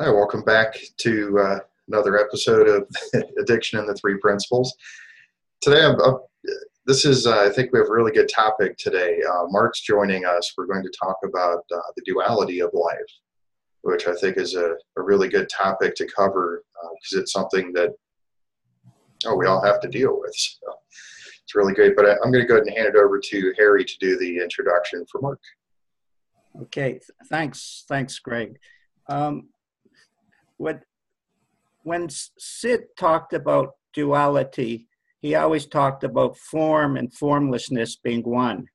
Hi, welcome back to another episode of Addiction and the Three Principles. Today, this is, I think we have a really good topic today. Mark's joining us. We're going to talk about the duality of life, which I think is a really good topic to cover because it's something that, we all have to deal with. So it's really great. But I'm going to go ahead and hand it over to Harry to do the introduction for Mark. Okay, thanks, Greg. When Sid talked about duality, he always talked about form and formlessness being one.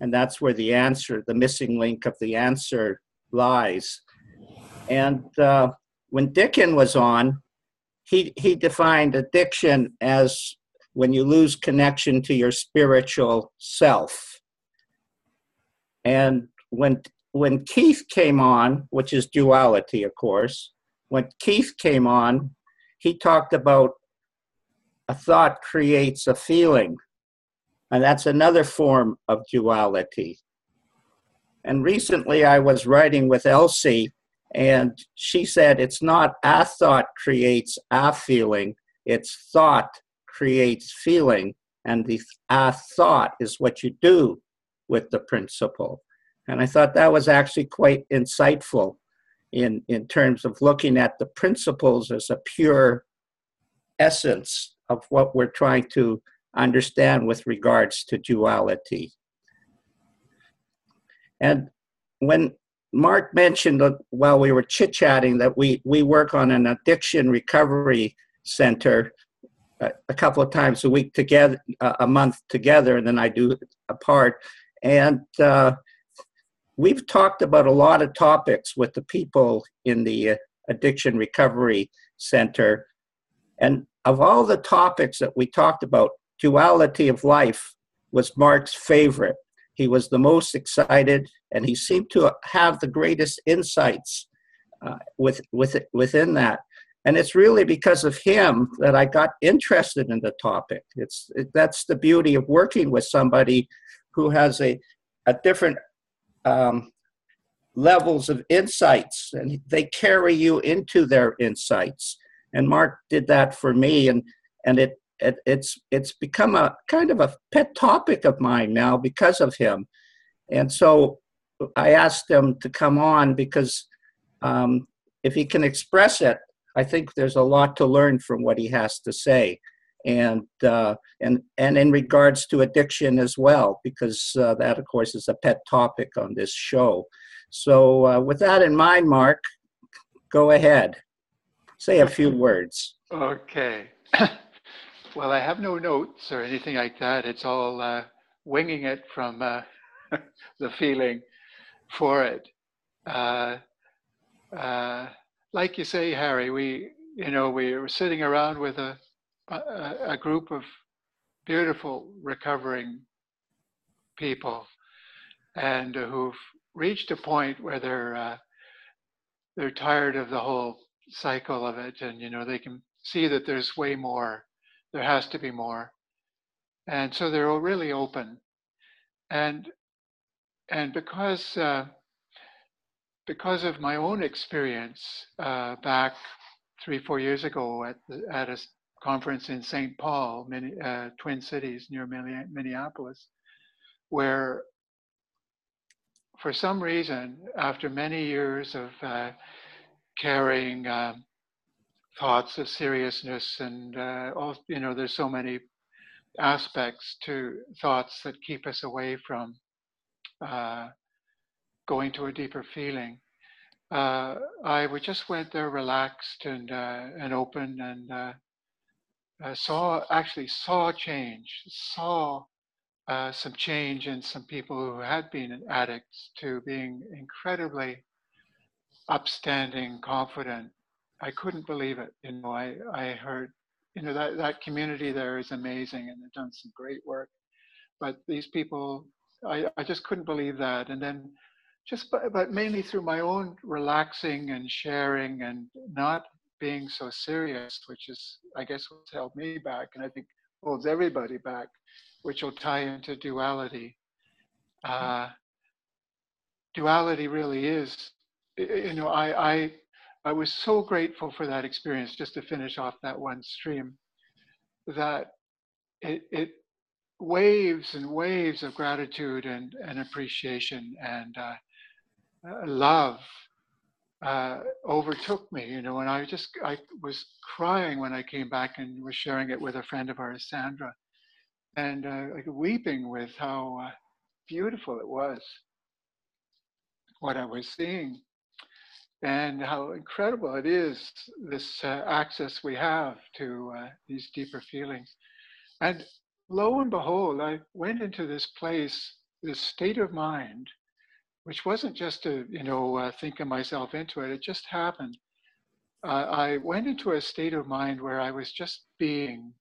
And that's where the answer, the missing link of the answer lies. And when Dickens was on, he defined addiction as when you lose connection to your spiritual self. And when Keith came on, which is duality, of course, when Keith came on, he talked about a thought creates a feeling. And that's another form of duality. And recently I was writing with Elsie, and she said it's not a thought creates a feeling, it's thought creates feeling. And the a thought is what you do with the principle. And I thought that was actually quite insightful in terms of looking at the principles as a pure essence of what we're trying to understand with regards to duality. And when Mark mentioned while we were chit-chatting that we work on an addiction recovery center a couple of times a week together, a month together, and then I do apart. And we've talked about a lot of topics with the people in the Addiction Recovery Center. And of all the topics that we talked about, duality of life was Mark's favorite. He was the most excited, and he seemed to have the greatest insights within that. And it's really because of him that I got interested in the topic. That's the beauty of working with somebody who has a different levels of insights, and they carry you into their insights. And Mark did that for me, and it's become a kind of a pet topic of mine now because of him. And so I asked him to come on because if he can express it, I think there's a lot to learn from what he has to say. And in regards to addiction as well, because that, of course, is a pet topic on this show. So with that in mind, Mark, go ahead. Say a few words. Okay. Well, I have no notes or anything like that. It's all winging it from the feeling for it. Like you say, Harry, we were sitting around with a group of beautiful recovering people, and who've reached a point where they're tired of the whole cycle of it, and they can see that there's way more. There has to be more, and so they're really open, and because of my own experience back 3-4 years ago at a conference in St. Paul, Twin Cities near Minneapolis, where for some reason, after many years of carrying thoughts of seriousness and there's so many aspects to thoughts that keep us away from going to a deeper feeling. I just went there relaxed and open, and saw change, saw some change in some people who had been addicts to being incredibly upstanding, confident. I couldn't believe it. I heard, that community there is amazing, and they've done some great work. But these people, I just couldn't believe that. And then but mainly through my own relaxing and sharing and not being so serious, which is, I guess, what's held me back, and I think holds everybody back, which will tie into duality. Duality really is, I I was so grateful for that experience, just to finish off that one stream, that it waves and waves of gratitude and appreciation and love overtook me, and I was crying when I came back and was sharing it with a friend of ours, Sandra, and like weeping with how beautiful it was, what I was seeing, and how incredible it is, this access we have to these deeper feelings. And lo and behold, I went into this place, this state of mind, which wasn't just to, think of myself into it. It just happened. I went into a state of mind where I was just being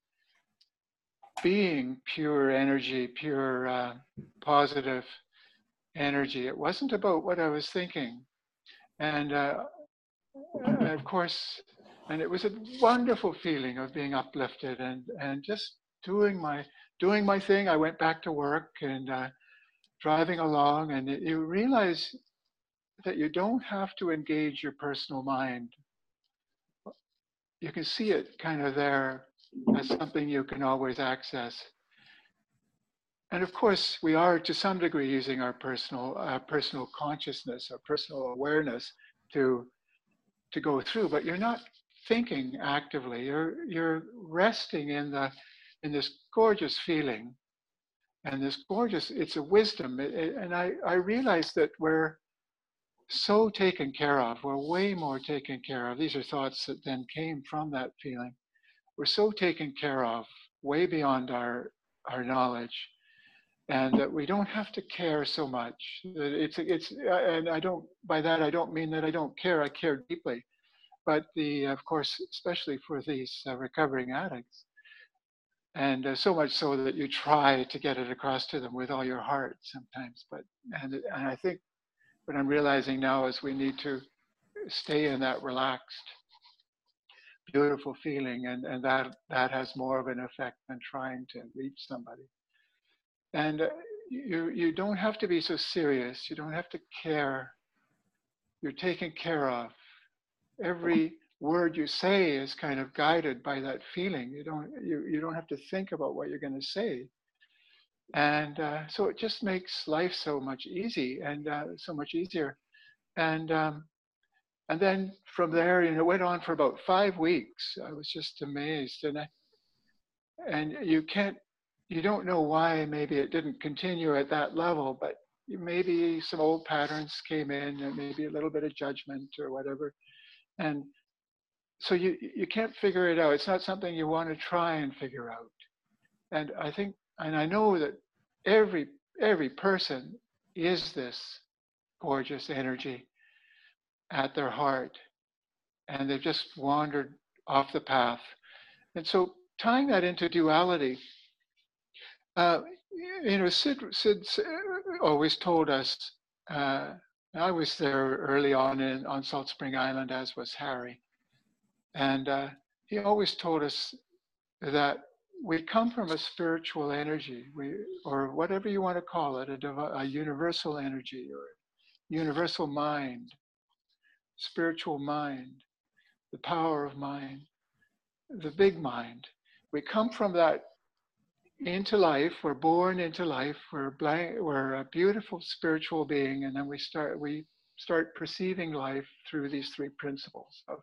pure energy, pure positive energy. It wasn't about what I was thinking. And of course, and it was a wonderful feeling of being uplifted and just doing my thing. I went back to work and driving along, and you realize that you don't have to engage your personal mind. You can see it kind of there as something you can always access. And of course, we are to some degree using our personal consciousness, our personal awareness to go through, but you're not thinking actively. You're resting in this gorgeous feeling, and this gorgeous. It's a wisdom, and I realize that we're so taken care of. We're way more taken care of. These are thoughts that then came from that feeling. We're so taken care of, way beyond our knowledge, and that we don't have to care so much. And I don't, by that I don't mean that I don't care. I care deeply, but of course, especially for these recovering addicts, and so much so that you try to get it across to them with all your heart sometimes. But and I think what I'm realizing now is we need to stay in that relaxed, beautiful feeling, and that has more of an effect than trying to reach somebody. And you don't have to be so serious. You don't have to care. You're taken care of. Every word you say is kind of guided by that feeling. You don't have to think about what you're going to say, and so it just makes life so much easy and so much easier. And then from there, it went on for about 5 weeks. I was just amazed, and you don't know why. Maybe it didn't continue at that level, but maybe some old patterns came in, and maybe a little bit of judgment or whatever, and so you can't figure it out. It's not something you want to try and figure out. And I know that every person is this gorgeous energy at their heart, and they've just wandered off the path. And so tying that into duality, uh, Sid always told us. I was there early on Salt Spring Island, as was Harry, and he always told us that we come from a spiritual energy, or whatever you want to call it, a universal energy or universal mind, spiritual mind, the power of mind, the big mind. We come from that into life. We're born into life. We're a beautiful spiritual being, and then we start perceiving life through these three principles of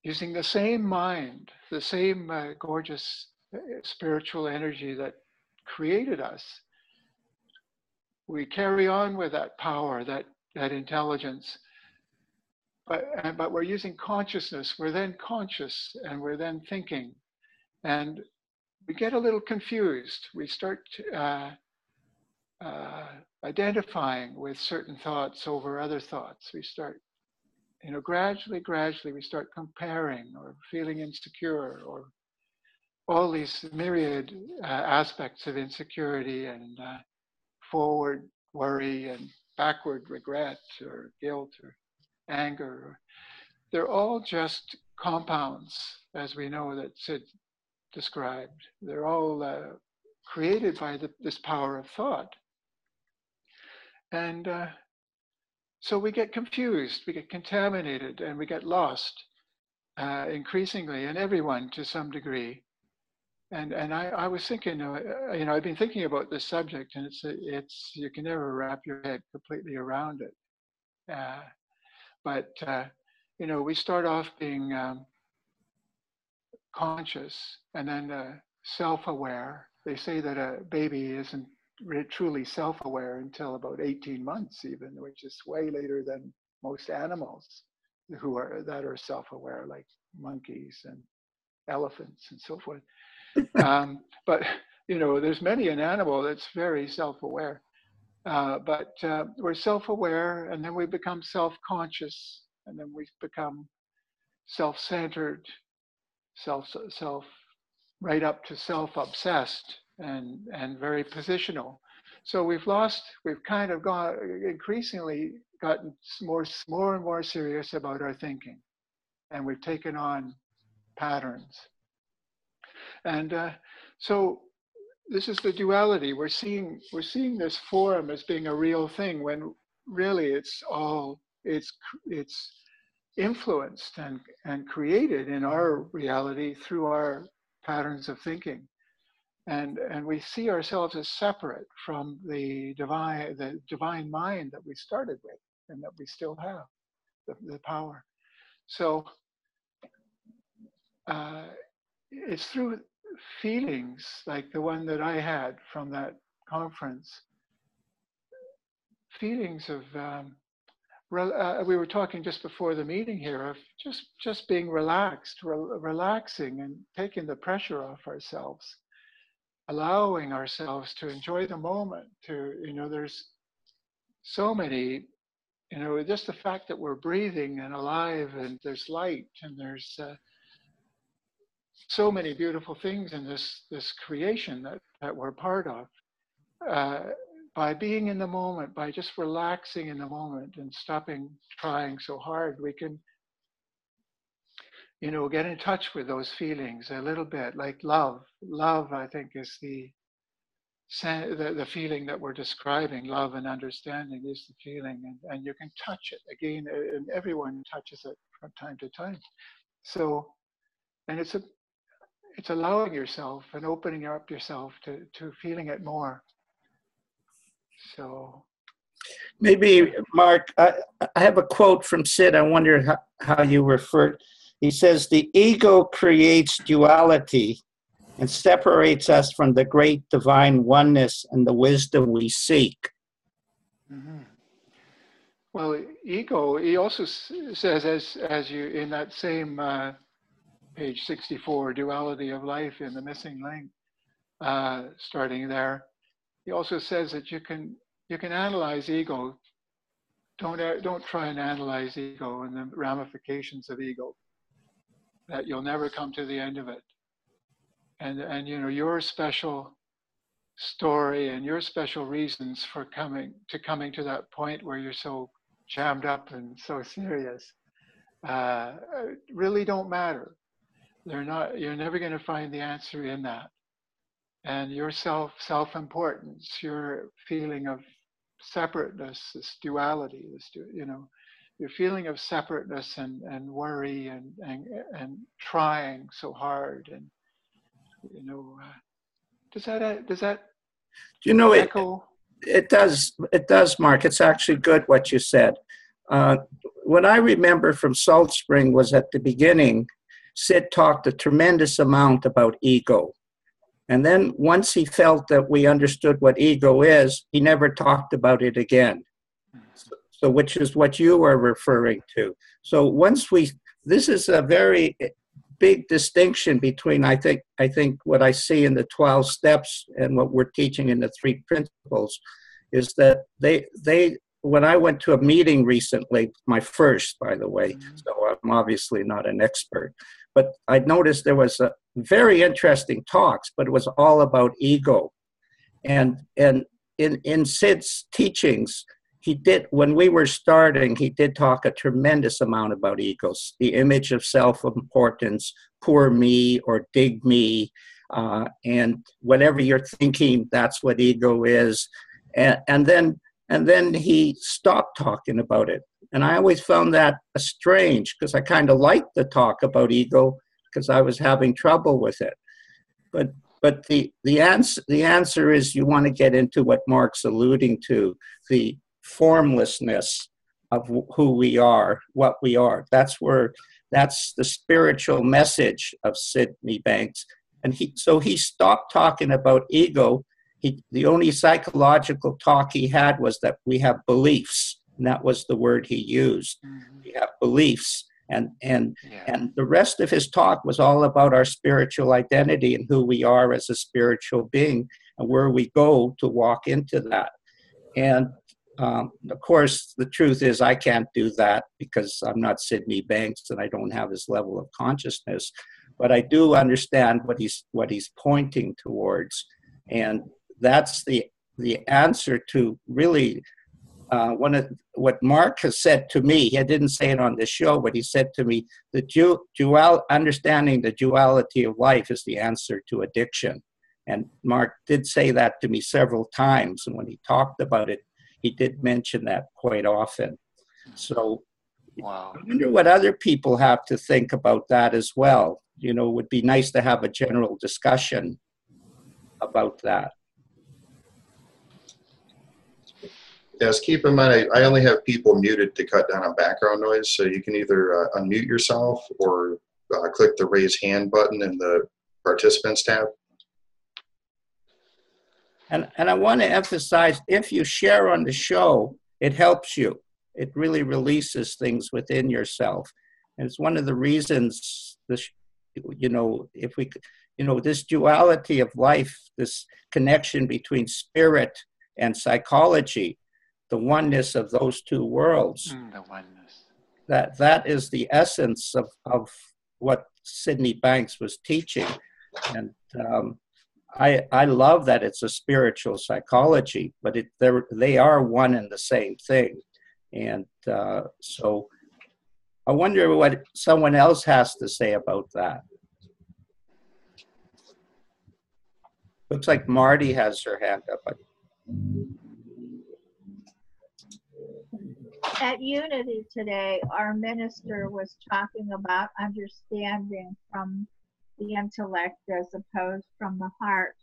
using the same mind, the same gorgeous spiritual energy that created us. We carry on with that power, that intelligence, but we're using consciousness. We're then conscious, and we're then thinking, and we get a little confused. We start identifying with certain thoughts over other thoughts. We start, gradually, we start comparing or feeling insecure, or all these myriad aspects of insecurity and forward worry and backward regret or guilt or anger. They're all just compounds, as we know that Sid described. They're all created by this power of thought. And So we get confused, we get contaminated, and we get lost increasingly, and everyone to some degree. And I was thinking, I've been thinking about this subject, and it's you can never wrap your head completely around it. But we start off being conscious, and then self-aware. They say that a baby isn't truly self-aware until about 18 months, even, which is way later than most animals that are self-aware, like monkeys and elephants and so forth. But there's many an animal that's very self-aware. But we're self-aware, and then we become self-conscious, and then we become self-centered, self right up to self-obsessed, and very positional. So we've kind of increasingly gotten more and more serious about our thinking, and we've taken on patterns. And so this is the duality. We're seeing this form as being a real thing, when really it's influenced and created in our reality through our patterns of thinking. And we see ourselves as separate from the divine mind that we started with, and that we still have the power. So it's through feelings like the one that I had from that conference, feelings of we were talking just before the meeting here of just being relaxed, relaxing, and taking the pressure off ourselves, allowing ourselves to enjoy the moment. There's so many, just the fact that we're breathing and alive, and there's light, and there's so many beautiful things in this creation that we're part of. By being in the moment, by just relaxing in the moment and stopping trying so hard, we can, get in touch with those feelings a little bit, like love. Love, I think, is the feeling that we're describing. Love and understanding is the feeling, and you can touch it again, and everyone touches it from time to time. So, and it's allowing yourself and opening up yourself to feeling it more. So maybe, Mark, I have a quote from Sid. I wonder how you refer. He says, "The ego creates duality and separates us from the great divine oneness and the wisdom we seek." Mm-hmm. Well, ego, he also says, as you, in that same page 64, duality of life in the missing link, starting there, he also says that you can analyze ego. Don't try and analyze ego and the ramifications of ego. That you'll never come to the end of it. And your special story and your special reasons for coming to that point where you're so jammed up and so serious really don't matter. They're not. You're never going to find the answer in that. And your self-importance, your feeling of separateness, this duality, your feeling of separateness and worry and trying so hard, and does that echo? It does, Mark. It's actually good what you said. What I remember from Salt Spring was at the beginning, Sid talked a tremendous amount about ego. And then once he felt that we understood what ego is, he never talked about it again. So which is what you are referring to. So this is a very big distinction between, I think what I see in the 12 steps and what we're teaching in the 3 principles is that when I went to a meeting recently, my first, by the way, so I'm obviously not an expert, but I noticed there was a very interesting talks, but it was all about ego. And in Sid's teachings, when we were starting, he did talk a tremendous amount about egos, the image of self-importance, poor me or dig me, and whatever you're thinking, that's what ego is. And then and then he stopped talking about it. And I always found that strange, because I kind of liked the talk about ego because I was having trouble with it. But the answer is, you want to get into what Mark's alluding to, the formlessness of who we are, what we are. That's the spiritual message of Sydney Banks. And so he stopped talking about ego. The only psychological talk he had was that we have beliefs, and that was the word he used. We have beliefs, and the rest of his talk was all about our spiritual identity and who we are as a spiritual being and where we go to walk into that. And of course, the truth is I can't do that because I'm not Sydney Banks and I don't have his level of consciousness. But I do understand what he's pointing towards, and that's the answer to really one of what Mark has said to me. He didn't say it on this show, but he said to me, understanding the duality of life is the answer to addiction. And Mark did say that to me several times, and when he talked about it, he did mention that quite often. So wow. I wonder what other people have to think about that as well. You know, it would be nice to have a general discussion about that. Yes, keep in mind, I only have people muted to cut down on background noise, so you can either unmute yourself or click the raise hand button in the participants tab. And I want to emphasize, if you share on the show, it helps you. It really releases things within yourself. And it's one of the reasons this, if we, this duality of life, this connection between spirit and psychology, the oneness of those two worlds, the oneness. That is the essence of what Sydney Banks was teaching. And I love that it's a spiritual psychology, but they are one and the same thing. And so I wonder what someone else has to say about that. Looks like Marty has her hand up. At Unity today, our minister was talking about understanding from the intellect as opposed from the heart.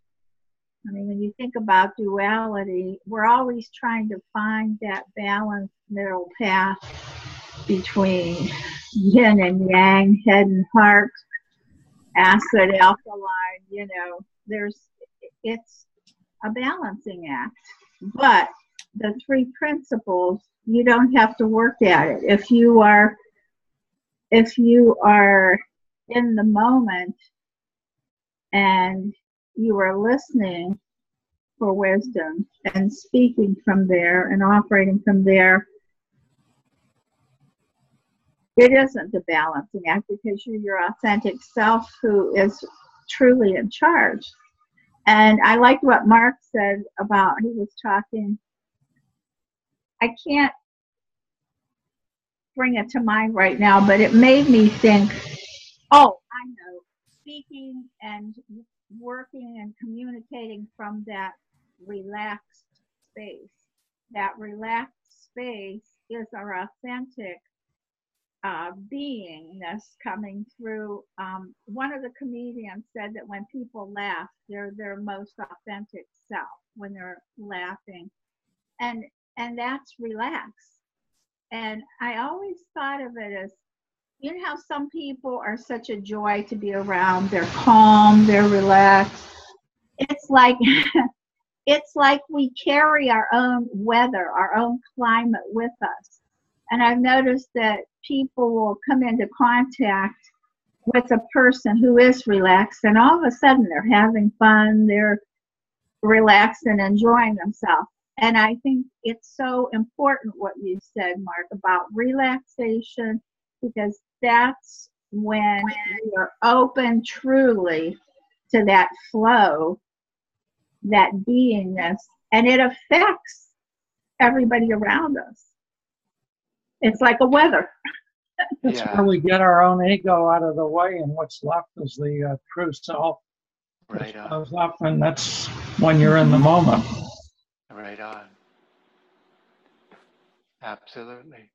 I mean, when you think about duality, we're always trying to find that balanced middle path between yin and yang, head and heart, acid, alkaline, it's a balancing act. But the three principles, you don't have to work at it. If you are in the moment and you are listening for wisdom and speaking from there and operating from there, it isn't the balancing act because you're your authentic self who is truly in charge. And I liked what Mark said about, he was talking, I can't bring it to mind right now, but it made me think, oh, I know, speaking and working and communicating from that relaxed space. That relaxed space is our authentic beingness coming through. One of the comedians said that when people laugh, they're their most authentic self when they're laughing. And that's relaxed. And I always thought of it as, you know how some people are such a joy to be around. They're calm, they're relaxed. It's like we carry our own weather, our own climate with us. And I've noticed that people will come into contact with a person who is relaxed, and all of a sudden they're having fun, they're relaxed and enjoying themselves. And I think it's so important what you said, Mark, about relaxation, because that's when you're open truly to that flow, that beingness, and it affects everybody around us. It's like a weather. That's where we get our own ego out of the way, and what's left is the true self. Right on. Goes up, and that's when you're in the moment. Right on. Absolutely.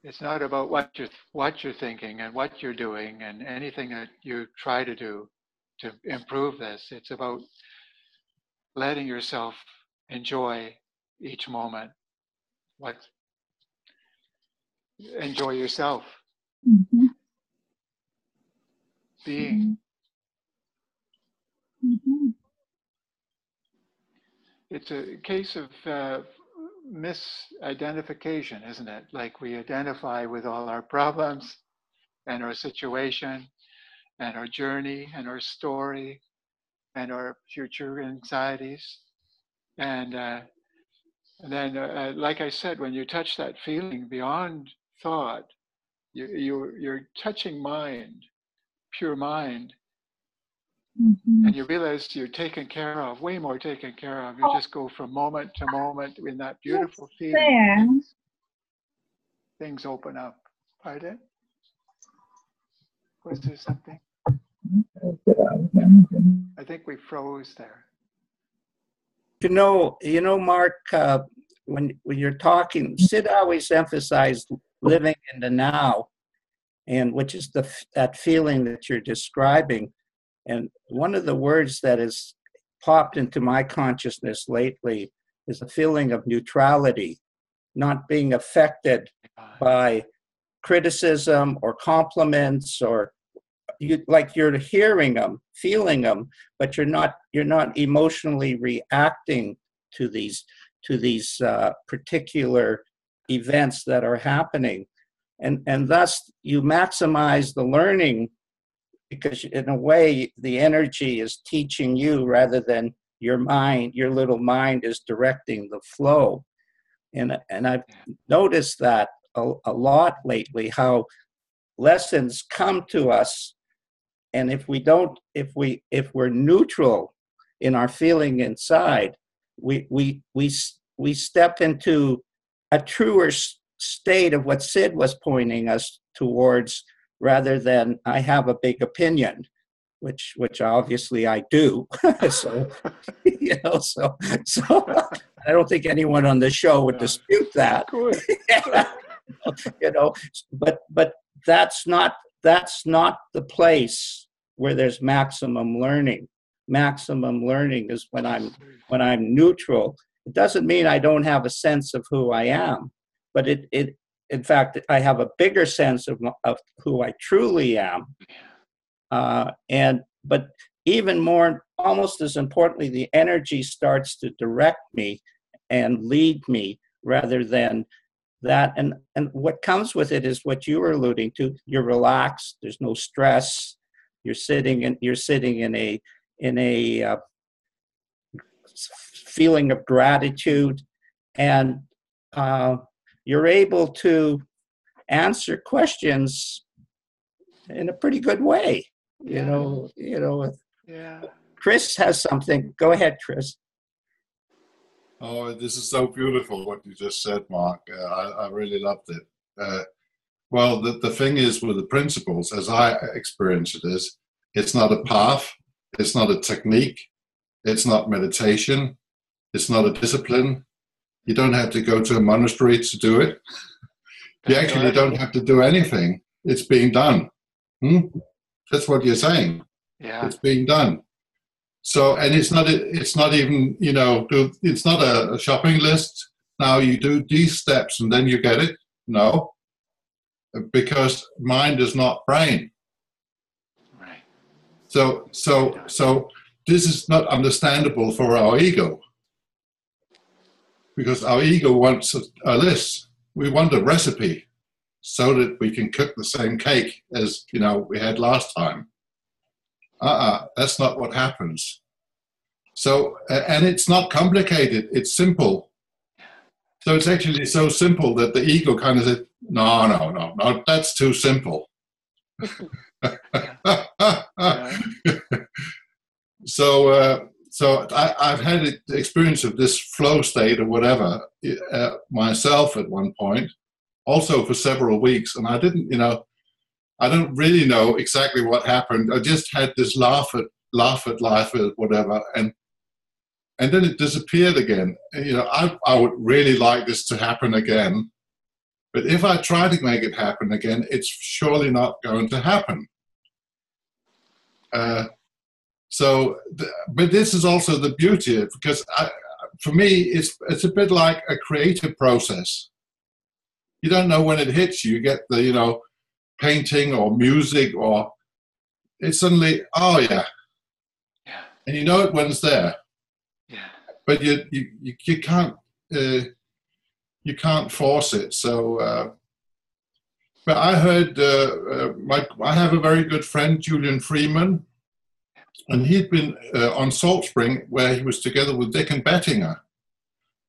It's not about what you're thinking and what you're doing and anything that you try to do to improve this. It's about letting yourself enjoy each moment. Enjoy yourself. Mm-hmm. Being. Mm-hmm. It's a case of misidentification, isn't it? Like we identify with all our problems and our situation and our journey and our story and our future anxieties. And then, like I said, when you touch that feeling beyond thought, you're touching mind, pure mind, Mm-hmm. and you realize you're taken care of, way more taken care of. You just go from moment to moment in that beautiful feeling. Things open up. Pardon? Was there something? I think we froze there. You know, Mark, when you're talking, Sid always emphasized living in the now, and which is that feeling that you're describing. And one of the words that has popped into my consciousness lately is a feeling of neutrality, not being affected by criticism or compliments, or you're hearing them, feeling them, but you're not emotionally reacting to these particular events that are happening, and thus you maximize the learning, because in a way the energy is teaching you rather than your little mind is directing the flow. And I've noticed that a lot lately, how lessons come to us, and if we're neutral in our feeling inside, we step into a truer state of what Sid was pointing us towards, rather than I have a big opinion, which obviously I do. So I don't think anyone on the show would dispute that. Good. But that's not the place where there's maximum learning. Maximum learning is when I'm neutral. It doesn't mean I don't have a sense of who I am, but in fact, I have a bigger sense of who I truly am. But even more, almost as importantly, the energy starts to direct me and lead me rather than that. And what comes with it is what you were alluding to. You're relaxed. There's no stress. You're sitting in a feeling of gratitude, and you're able to answer questions in a pretty good way. Yeah. Yeah. Chris has something. Go ahead, Chris. Oh, this is so beautiful what you just said, Mark. I really loved it. Well, the thing is with the principles, as I experience it, is it's not a path, it's not a technique, it's not meditation, it's not a discipline. You don't have to go to a monastery to do it. You actually don't have to do anything. It's being done. That's what you're saying. Yeah. It's being done. So, and it's not even, it's not a shopping list. Now you do these steps and then you get it. No, because mind is not brain. Right. So this is not understandable for our ego, because our ego wants a list. We want a recipe so that we can cook the same cake as, we had last time. That's not what happens. So, and it's not complicated, it's simple. So it's actually so simple that the ego kind of said, no, that's too simple. So I've had the experience of this flow state or whatever myself at one point, also for several weeks, and I don't really know exactly what happened. I just had this laugh at life or whatever, and then it disappeared again. And, you know, I would really like this to happen again, but if I try to make it happen again, it's surely not going to happen. But this is also the beauty of it, because for me, it's a bit like a creative process. You don't know when it hits you. You get the, you know, painting or music, or it's suddenly, oh yeah, and you know it when it's there. Yeah. But you can't force it. So, but I heard I have a very good friend, Julian Freeman, and he'd been on Salt Spring, where he was together with Dickon Bettinger,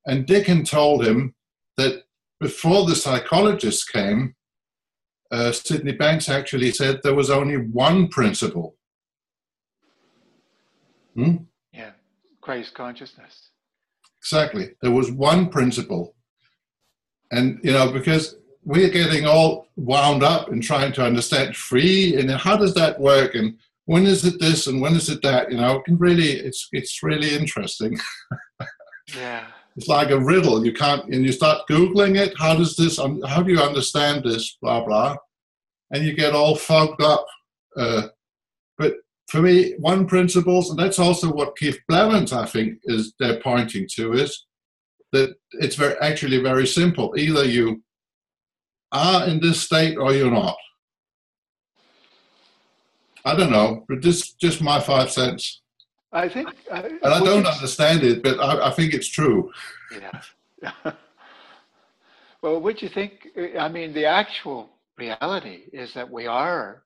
and Dickon told him that before the psychologists came, Sydney Banks actually said there was only one principle. Yeah, Christ consciousness. Exactly. There was one principle. And, you know, because we're getting all wound up in trying to understand free, and how does that work? And when is it this and when is it that? You know, it's really interesting. Yeah. It's like a riddle. You can't, and you start Googling it. How do you understand this? Blah, blah. And you get all fogged up. But for me, one principles, and that's also what Keith Blevins, I think, they're pointing to, is that it's actually very simple. Either you are in this state or you're not. I don't know, but this is just my 5 cents. I think, and I don't understand it, but I think it's true. Yeah. Well, what do you think? I mean, the actual reality is that we are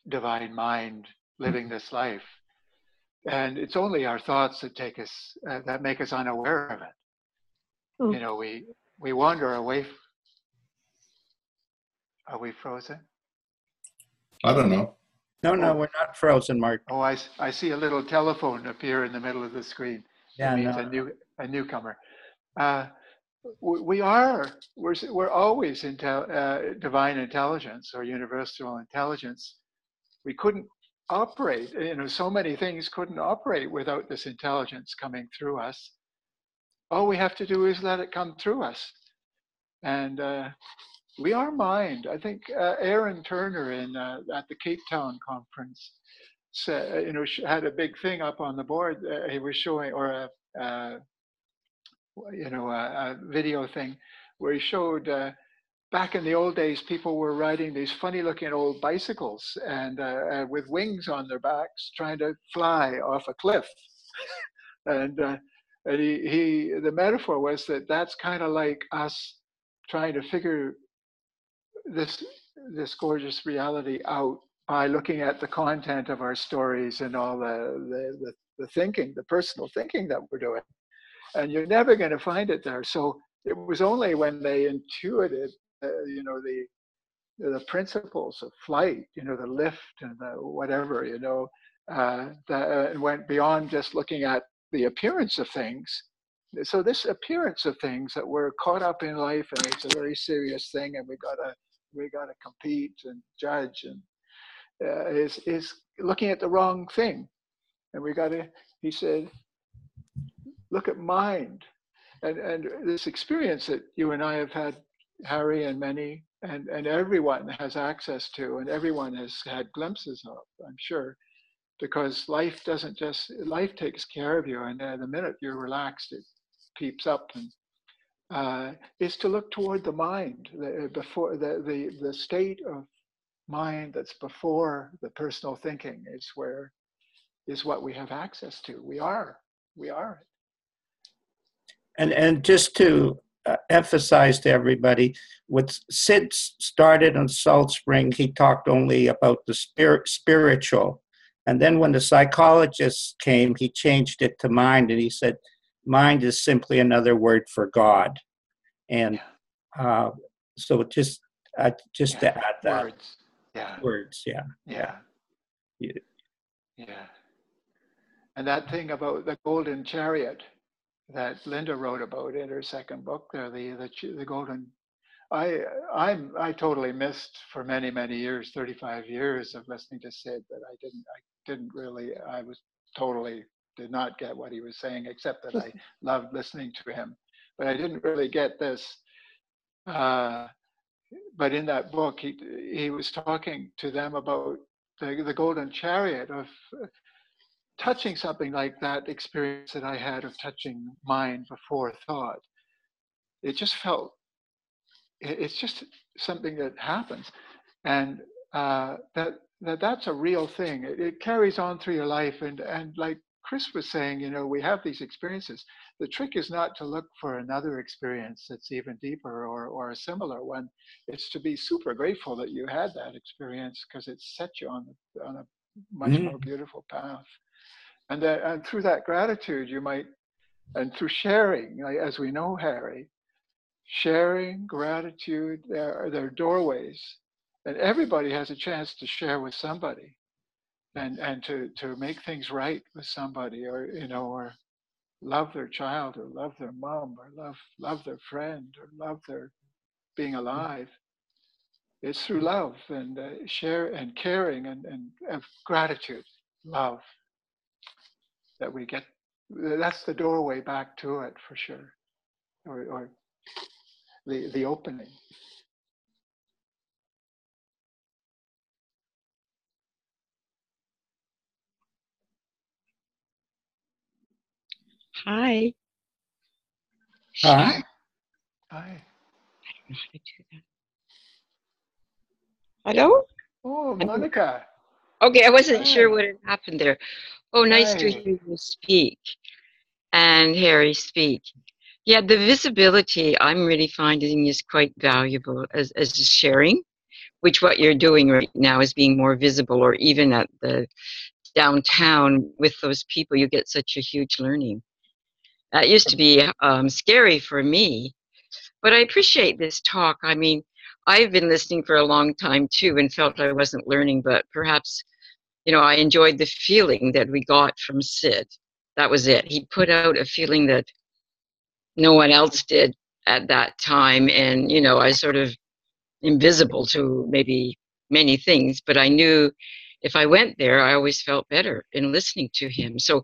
divine mind living this life, and it's only our thoughts that take us, that make us unaware of it. You know, we wander away. Are we frozen? I don't know. No, we're not frozen, Mark. Oh, I see a little telephone appear in the middle of the screen. Yeah, it means no. a newcomer. We're always divine intelligence or universal intelligence. We couldn't operate. You know, so many things couldn't operate without this intelligence coming through us. All we have to do is let it come through us, and we are mind. I think Aaron Turner at the Cape Town conference said, had a big thing up on the board. He was showing, or a video thing where he showed back in the old days, people were riding these funny-looking old bicycles and with wings on their backs, trying to fly off a cliff. And the metaphor was that that's kind of like us trying to figure this gorgeous reality out by looking at the content of our stories and all the thinking, the personal thinking that we're doing. And you're never going to find it there. So it was only when they intuited, the principles of flight, the lift and the whatever, that went beyond just looking at the appearance of things. So this appearance of things that we're caught up in life, and it's a very serious thing, and we gotta compete and judge, and is looking at the wrong thing. And he said, look at mind. And this experience that you and I have had, Harry, and many, and everyone has access to, and everyone has had glimpses of, I'm sure, because life takes care of you, and the minute you're relaxed, it peeps up, and is to look toward the mind, before the state of mind that's before the personal thinking is what we have access to. We are it. And just to emphasize to everybody, what Sid started on Salt Spring, he talked only about the spiritual. And then when the psychologists came, he changed it to mind, and he said, mind is simply another word for God. And so just to add that. Words. Yeah. Words, yeah. And that thing about the golden chariot that Linda wrote about in her second book there, the golden, I totally missed for many, many years, 35 years of listening to Sid, that I didn't really, I was totally did not get what he was saying, except that I loved listening to him. But I didn't really get this. But in that book, he was talking to them about the golden chariot of touching something like that experience that I had of touching mind before thought. It just felt, it's just something that happens. And that's a real thing. It carries on through your life. And like Chris was saying, you know, we have these experiences. The trick is not to look for another experience that's even deeper or a similar one. It's to be super grateful that you had that experience, because it set you on a much more beautiful path. And through that gratitude, you might, and through sharing, like, as we know, Harry, sharing, gratitude, they're doorways. And everybody has a chance to share with somebody, and to make things right with somebody, or, you know, or love their child, or love their mom, or love their friend, or love their being alive. It's through love and share and caring and gratitude, love, that we get. That's the doorway back to it, for sure, or the opening. Hi. Hi. Hi. I don't know how to do that. Hello? Oh, Monica. Okay, I wasn't Hi. sure what had happened there. Oh, nice to Hi. hear you speak and Harry speak. Yeah, the visibility I'm really finding is quite valuable as sharing, which what you're doing right now is being more visible, or even at the downtown with those people, you get such a huge learning. That used to be scary for me, but I appreciate this talk. I mean, I've been listening for a long time too and felt I wasn't learning, but perhaps, you know, I enjoyed the feeling that we got from Sid. That was it. He put out a feeling that no one else did at that time. And, you know, I sort of invisible to maybe many things, but I knew if I went there, I always felt better in listening to him. So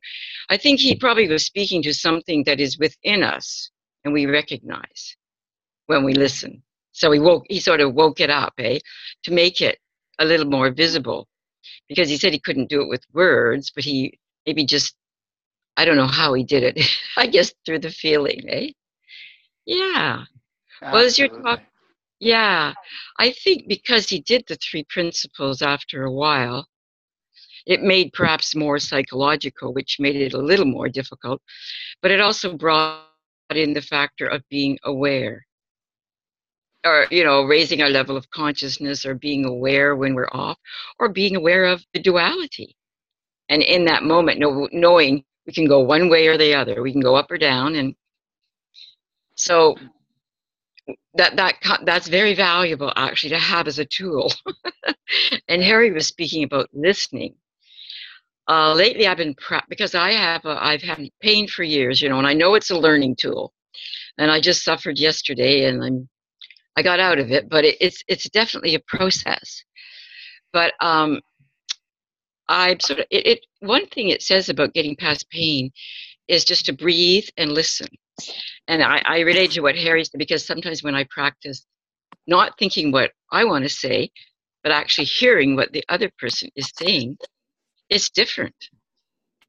I think he probably was speaking to something that is within us and we recognize when we listen. So he sort of woke it up, to make it a little more visible, because he said he couldn't do it with words, but he maybe just, I don't know how he did it. I guess through the feeling, Yeah. Well, as you're Absolutely. talking, yeah, I think because he did the 3 principles after a while, it made perhaps more psychological, which made it a little more difficult, but it also brought in the factor of being aware, or, you know, raising our level of consciousness, or being aware when we're off, or being aware of the duality. And in that moment, knowing we can go one way or the other, we can go up or down. And so that's very valuable, actually, to have as a tool. And Harry was speaking about listening. Lately, I've been because I've had pain for years, you know, and I know it's a learning tool. And I just suffered yesterday, and I got out of it, but it's definitely a process. But I'm sort of one thing it says about getting past pain is just to breathe and listen. And I relate to what Harry said, because sometimes when I practice not thinking what I want to say, but actually hearing what the other person is saying, it's different.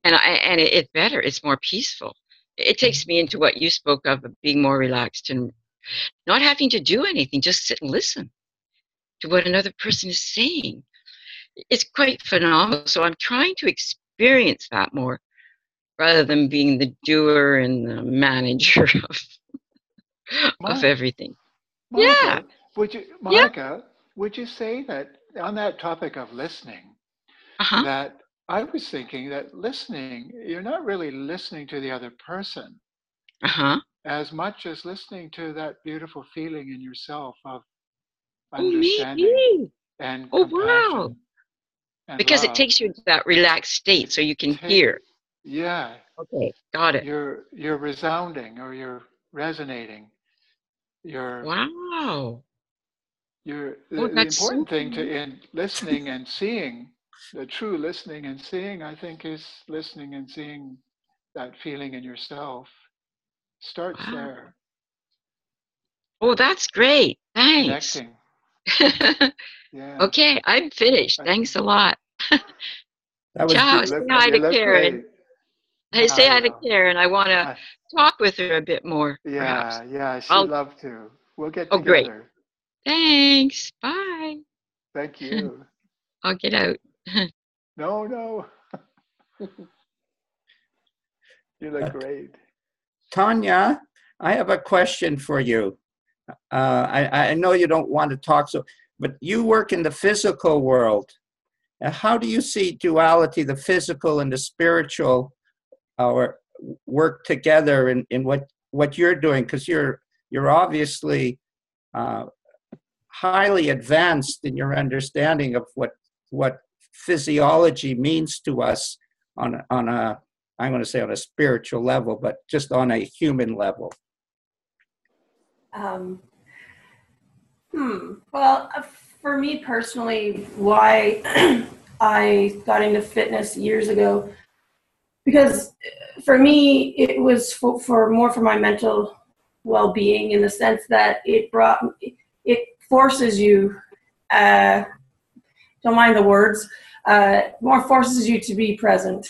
And it's better. It's more peaceful. It takes me into what you spoke of being more relaxed and not having to do anything, just sit and listen to what another person is saying. It's quite phenomenal. So I'm trying to experience that more, rather than being the doer and the manager of everything. Monica, Yeah. would you say that on that topic of listening, Uh-huh. that I was thinking that listening, you're not really listening to the other person Uh-huh. as much as listening to that beautiful feeling in yourself of Oh, understanding maybe. and Oh, wow. compassion and Because it love. takes you into that relaxed state so you can hear. Yeah, Okay, got it. you're resounding, or you're resonating. Wow. Oh, The that's so important thing cool. in listening and seeing, the true listening and seeing, I think, is listening and seeing that feeling in yourself starts Wow. there. Oh, that's great. Thanks. Connecting. Yeah. Okay, I'm finished. Thanks a lot. That was Ciao. You Say look, hi you to look Karen. great. Hey, say I hi to will. Karen. I want to I, talk with her a bit more, perhaps. yeah, she'd I'll, love to. We'll get oh, great. together. Thanks. Bye. Thank you. I'll get out. No. You look great. Tanya, I have a question for you. I know you don't want to talk, but you work in the physical world. How do you see duality, the physical and the spiritual, or work together in what you're doing? Because you're obviously highly advanced in your understanding of what physiology means to us on a I'm going to say on a spiritual level, but just on a human level. Well, for me personally, why I got into fitness years ago, because for me, it was for more for my mental well-being, in the sense that it forces you, don't mind the words, more forces you to be present.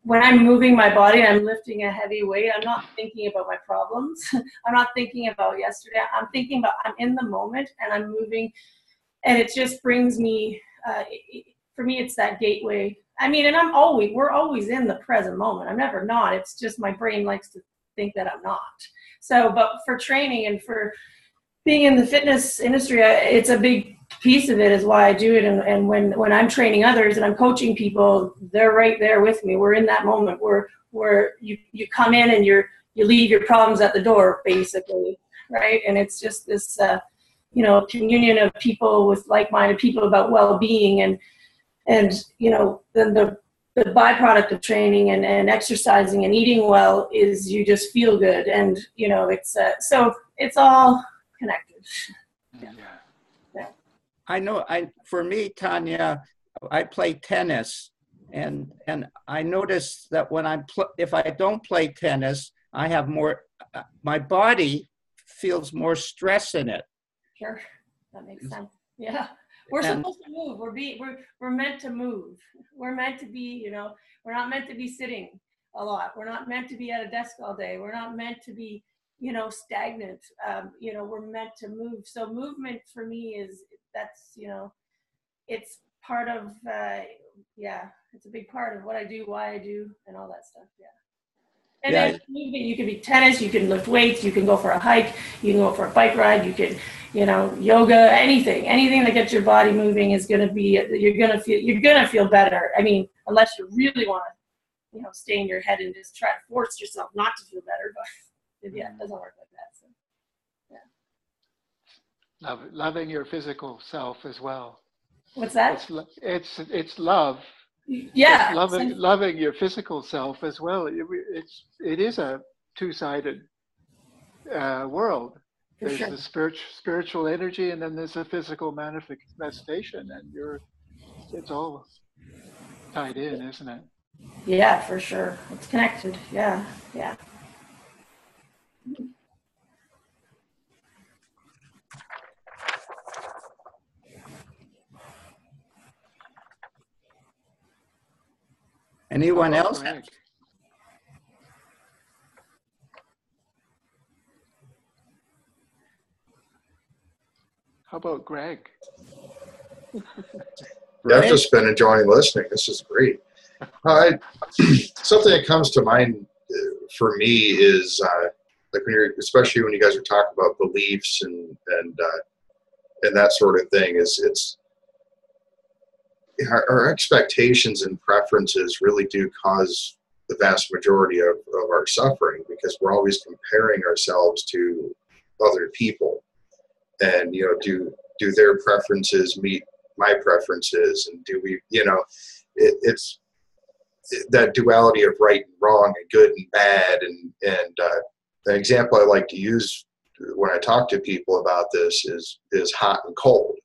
When I'm moving my body and I'm lifting a heavy weight, I'm not thinking about my problems. I'm not thinking about yesterday. I'm thinking about, I'm in the moment and I'm moving, and it just brings me, for me, it's that gateway. I mean, and we're always in the present moment. I'm never not. It's just my brain likes to think that I'm not. So, but for training and for being in the fitness industry, it's a big piece of it, is why I do it. And when I'm training others and I'm coaching people, they're right there with me. We're in that moment where you come in and you leave your problems at the door, basically, right? And it's just this, communion of people with like-minded people about well-being, and then the byproduct of training and exercising and eating well is you just feel good, and it's so it's all connected. Yeah. I know. For me, Tanya, I play tennis, and I notice that when if I don't play tennis, I have more. My body feels more stress in it. Sure, that makes sense. Yeah, we're supposed to move. We're meant to move. We're meant to be. We're not meant to be sitting a lot. We're not meant to be at a desk all day. We're not meant to be stagnant. We're meant to move. So movement for me it's part of, it's a big part of what I do, why I do, and all that stuff. Yeah. And then movement, you can be tennis, you can lift weights, you can go for a hike, you can go for a bike ride, you can, yoga, anything that gets your body moving is going to be, you're going to feel better. I mean, unless you really want to, stay in your head and just try to force yourself not to feel better, but yeah, it doesn't work like that. So, yeah. Loving your physical self as well. What's that? It's love. Yeah. It's loving your physical self as well. It is a two-sided world. For There's sure. the spiritual energy, and then there's a physical manifestation, and it's all tied in, isn't it? Yeah, for sure. It's connected. Yeah. Anyone else? Greg? How about Greg? Yeah, I've just been enjoying listening. This is great. Something that comes to mind for me is like especially when you guys are talking about beliefs and that sort of thing. It's our expectations and preferences really do cause the vast majority of our suffering, because we're always comparing ourselves to other people, and do their preferences meet my preferences, and do we it's that duality of right and wrong and good and bad, and the example I like to use when I talk to people about this is hot and cold.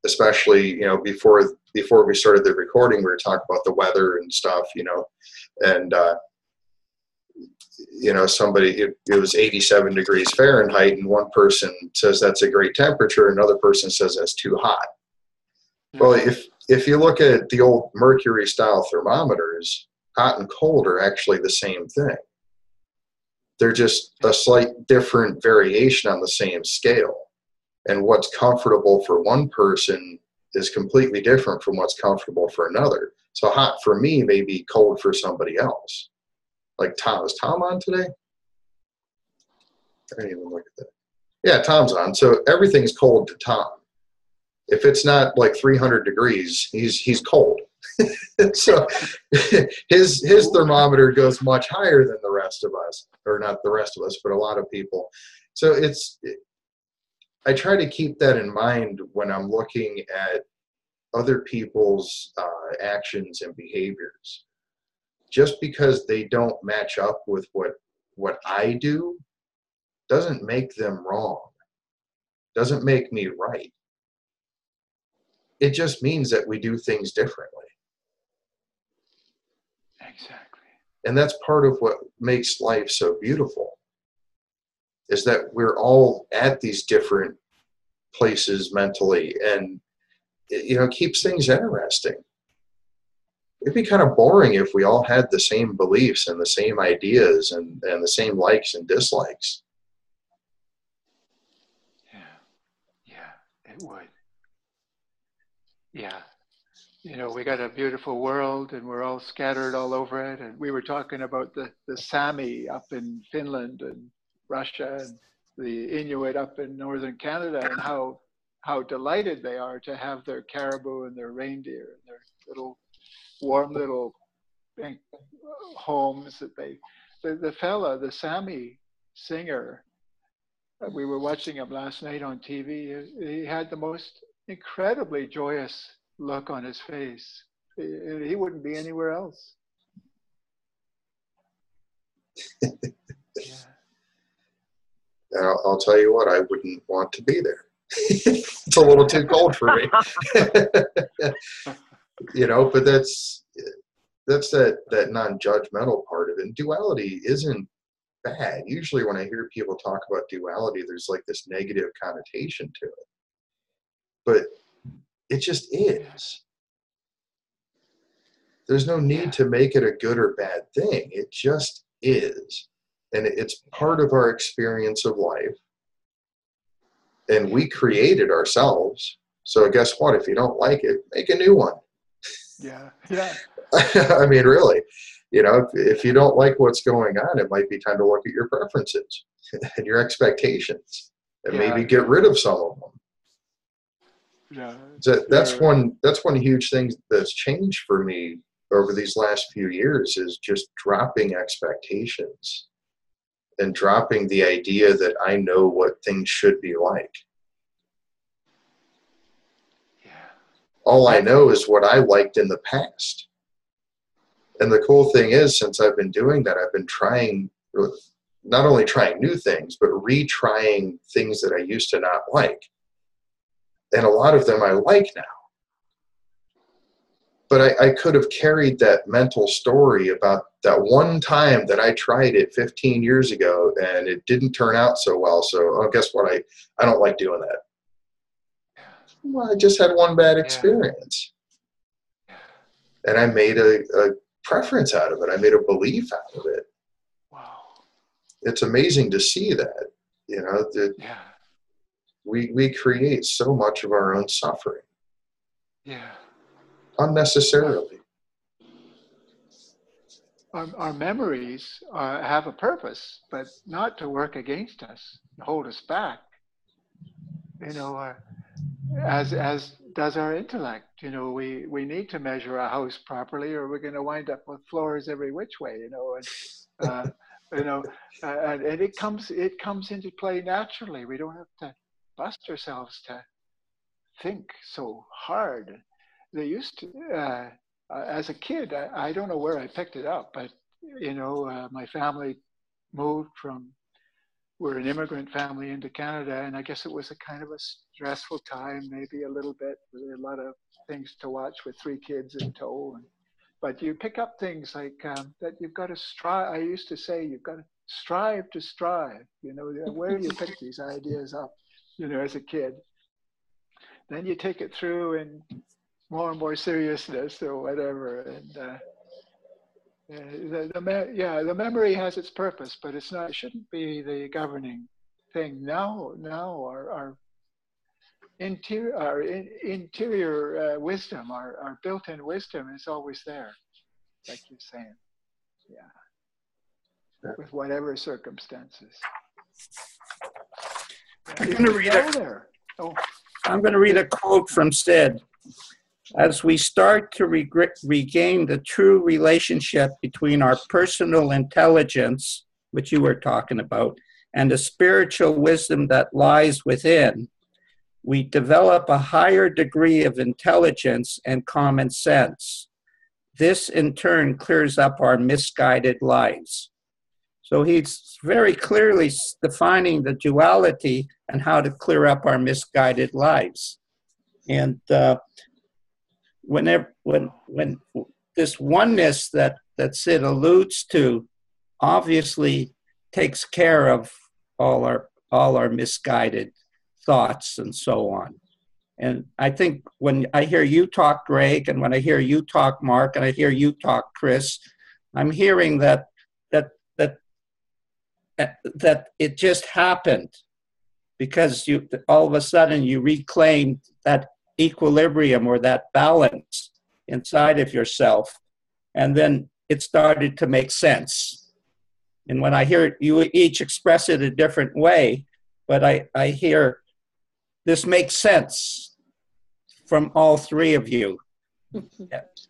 Especially before we started the recording, we were talking about the weather and stuff, and somebody, it was 87 degrees Fahrenheit, and one person says that's a great temperature, another person says that's too hot. Well, if you look at the old mercury style thermometers, hot and cold are actually the same thing. They're just a slight different variation on the same scale. And what's comfortable for one person is completely different from what's comfortable for another. So hot for me may be cold for somebody else. Like Tom, is Tom on today? I didn't even look at that. Yeah, Tom's on. So everything's cold to Tom. If it's not like 300 degrees, he's cold. So his thermometer goes much higher than the rest of us, or not the rest of us, but a lot of people. So I try to keep that in mind when I'm looking at other people's actions and behaviors. Just because they don't match up with what I do doesn't make them wrong, doesn't make me right. It just means that we do things differently. Exactly. And that's part of what makes life so beautiful, is that we're all at these different places mentally, and it keeps things interesting. It'd be kind of boring if we all had the same beliefs and the same ideas and the same likes and dislikes. Yeah, it would. Yeah. We got a beautiful world and we're all scattered all over it. And we were talking about the Sami up in Finland and Russia, and the Inuit up in northern Canada, and how delighted they are to have their caribou and their reindeer and their little warm little homes that the Sami singer, we were watching him last night on TV. He had the most incredibly joyous look on his face. He wouldn't be anywhere else. Yeah. I'll tell you what, I wouldn't want to be there. It's a little too cold for me. But that's that non-judgmental part of it. And duality isn't bad. Usually when I hear people talk about duality, there's like this negative connotation to it. But it just is. There's no need to make it a good or bad thing. It just is. And it's part of our experience of life. And we create it ourselves. So guess what? If you don't like it, make a new one. Yeah. Yeah. I mean, really, if you don't like what's going on, it might be time to look at your preferences and your expectations and maybe get rid of some of them. Yeah. So that's one huge thing that's changed for me over these last few years, is just dropping expectations and dropping the idea that I know what things should be like. Yeah. All I know is what I liked in the past. And the cool thing is, since I've been doing that, I've been not only trying new things, but retrying things that I used to not like. And a lot of them I like now. But I could have carried that mental story about that one time that I tried it 15 years ago and it didn't turn out so well. So guess what? I don't like doing that. Well, I just had one bad experience. And I made a preference out of it. I made a belief out of it. Wow. It's amazing to see that, we create so much of our own suffering. Yeah. Unnecessarily. Our memories have a purpose, but not to work against us, hold us back. As does our intellect. We need to measure a house properly, or we're going to wind up with floors every which way. And it comes into play naturally. We don't have to bust ourselves to think so hard. They used to. As a kid, I don't know where I picked it up, but my family moved we're an immigrant family into Canada, and I guess it was a kind of a stressful time, maybe a little bit. There were a lot of things to watch with 3 kids in tow, and But you pick up things like that you've got to strive. I used to say you've got to strive to strive. You know, where do you pick these ideas up? You know, as a kid. Then you take it through in more and more seriousness or whatever. And the memory has its purpose, but it's not. It shouldn't be the governing thing. Now, our interior wisdom, our built-in wisdom is always there, like you're saying. Yeah. With whatever circumstances. I'm going to read I'm going to read a quote from Sid. As we start to regain the true relationship between our personal intelligence, which you were talking about, and the spiritual wisdom that lies within, we develop a higher degree of intelligence and common sense. This, in turn, clears up our misguided lives. So he's very clearly defining the duality and how to clear up our misguided lives. And when this oneness that Sid alludes to obviously takes care of all our misguided thoughts and so on. And I think when I hear you talk, Greg, and when I hear you talk, Mark, and I hear you talk, Chris, I'm hearing that it just happened because you all of a sudden you reclaimed that equilibrium or that balance inside of yourself, and then it started to make sense. And when I hear you each express it a different way, but I hear this makes sense from all three of you.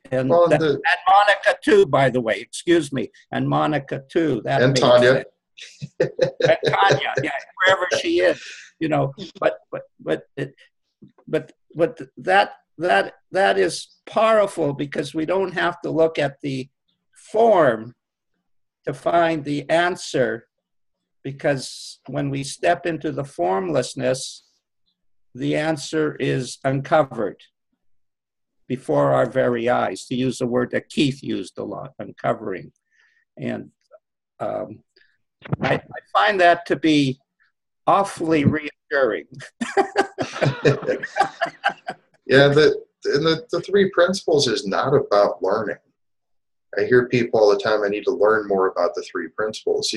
And Monica too, by the way, excuse me, and Monica too. That and Tanya. Sense. And Tanya, yeah, wherever she is, you know, but that is powerful because we don't have to look at the form to find the answer, because when we step into the formlessness, the answer is uncovered before our very eyes, to use a word that Keith used a lot, uncovering. And I find that to be awfully reassuring. Yeah, the three principles is not about learning. I hear people all the time, I need to learn more about the three principles.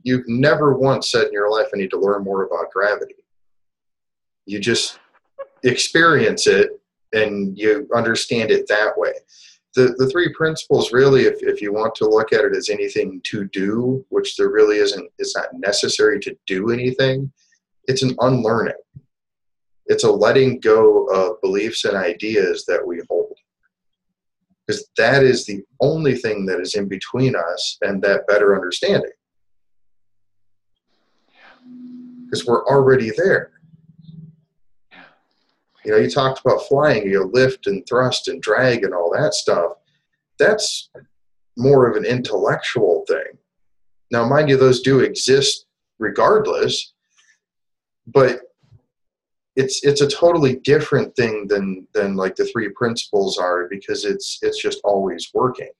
You've never once said in your life, I need to learn more about gravity. You just experience it and you understand it that way. The three principles really, if you want to look at it as anything to do, which there really isn't, it's not necessary to do anything, it's an unlearning. It's a letting go of beliefs and ideas that we hold. Because that is the only thing that is in between us and that better understanding. Because we're already there. You know, you talked about flying, you lift and thrust and drag and all that stuff. That's more of an intellectual thing. Now, mind you, those do exist regardless, but it's a totally different thing than like the three principles are, because it's just always working.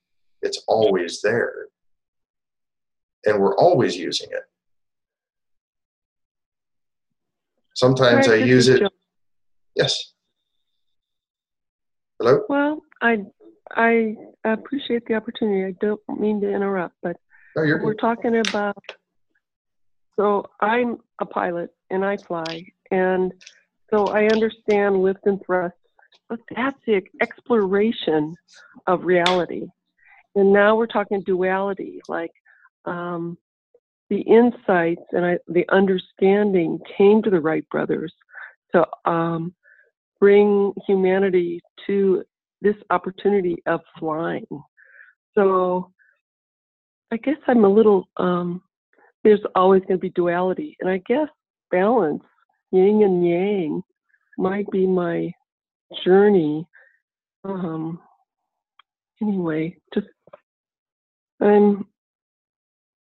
It's always there. And we're always using it. Sometimes I use it. Yes. Hello? Well, I appreciate the opportunity. I don't mean to interrupt, but we're talking about, so I'm a pilot and I fly, and so I understand lift and thrust, but that's the exploration of reality. And now we're talking duality, like the insights and the understanding came to the Wright brothers to bring humanity to this opportunity of flying. So I guess I'm a little, there's always going to be duality. And I guess balance, yin and yang, might be my journey. Anyway, just I'm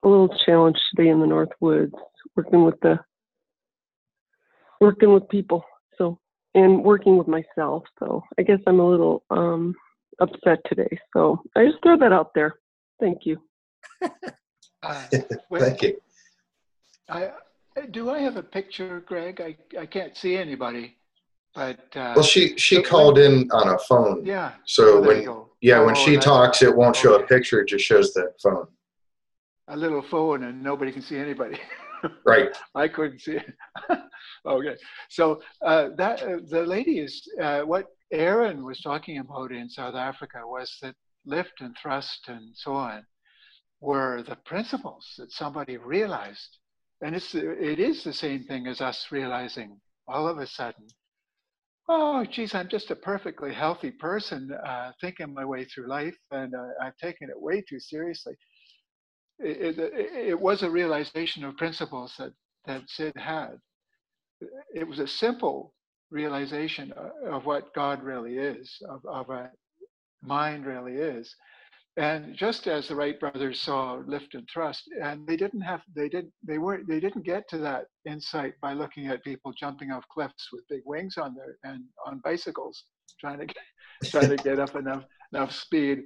a little challenged today in the North Woods, working with people, so, and working with myself. So I guess I'm a little upset today. So I just throw that out there. Thank you. Thank you. Do I have a picture, Greg? I can't see anybody. But well, she called in on a phone. Yeah. So when she talks, it won't show a picture. It just shows the phone. A little phone, and nobody can see anybody. Right. I couldn't see it. Okay. So the lady is what Aaron was talking about in South Africa was that lift and thrust and so on were the principles that somebody realized, and it is the same thing as us realizing all of a sudden, oh, geez, I'm just a perfectly healthy person, thinking my way through life, and I've taken it way too seriously. It was a realization of principles that Sid had. It was a simple realization of what God really is, of what mind really is. And just as the Wright brothers saw lift and thrust, and they didn't get to that insight by looking at people jumping off cliffs with big wings on on bicycles, trying to get up enough speed.